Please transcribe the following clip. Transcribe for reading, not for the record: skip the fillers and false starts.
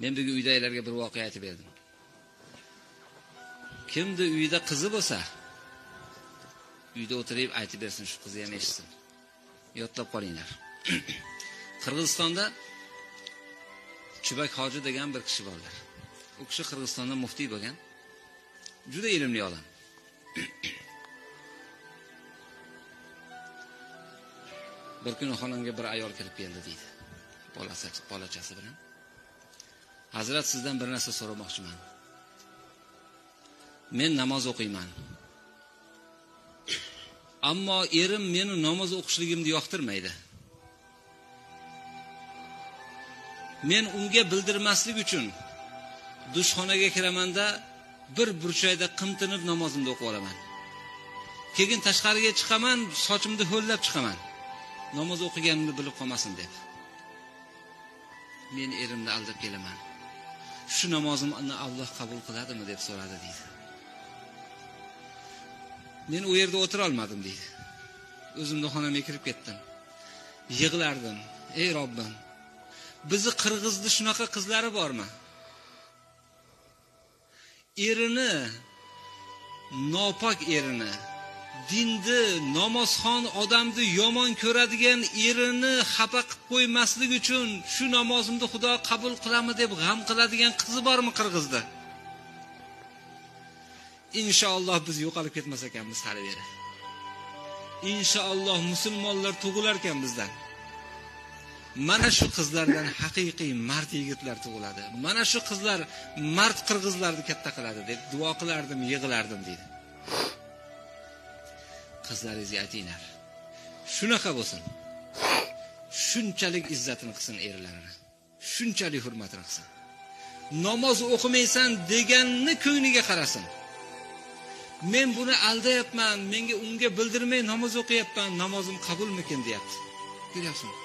Men bugun uydagilarga bir voqea aytib berdim. Kimdi uyda qizi bo'lsa, uyda o'tirib aytib bersin, shu qizi ham eshitsin. Yodlab qolinglar. Qirg'izistonda Chubak hoji degan bir kishi borlar. U kishi Qirg'izistonda muftiy bo'lgan. Juda ilmli odam. Bir kun xonamga bir ayol kirib keldi deydi. Bolachasi bilan. Hazrat, sizdan bir narsa so'ramoqchiman. Men namoz o'qiyman. Ammo erim meni namoz o'qishligimni yoqtirmaydi. Men unga bildirmaslik uchun dushxonaga kiramanda bir burchakda qimtinib namozimni o'qib olaman. Keyin tashqariga chiqaman, sochimni ho'llab chiqaman. Namoz o'qiganimni bilib qolmasin deb. Men erimni aldab kelaman. Shu namozimni Alloh qabul qiladimi deb so'radi deydi. Men u yerda o'tira olmadim deydi. O'zimning xonamga kirib ketdim. Yig'lardim. Ey Robbim, bizni Qirg'izda shunaqa qizlari bormi? Erini, nopok erini, dinni, namozxon odamni yomon ko'radigan erini xafa qilib qo'ymaslik uchun shu namozimni Xudo qabul qilami deb g'am qiladigan qizi bormi Qirg'izda? Inshaalloh biz yo'qolib ketmas ekanmiz hali beri. Inshaalloh musulmonlar tug'ilar ekan bizdan. Mana shu qizlardan haqiqiy mard yigitlar tug'iladi. Mana shu qizlar mard qirg'izlarni katta qiladi deb duo qilardim, yig'lardim deydi. Qizlaringizga aytinglar. Shunaqa bo'lsin. Shunchalik izzatini qilsin erlarini. Shunchalik hurmatini qilsin. Namoz o'qimaysan deganni ko'ngliga qarasin. Men buni aldayapman, menga unga bildirmay namoz o'qiyapman, namozim qabulmikin deyapti. Ko'ryapsizmi?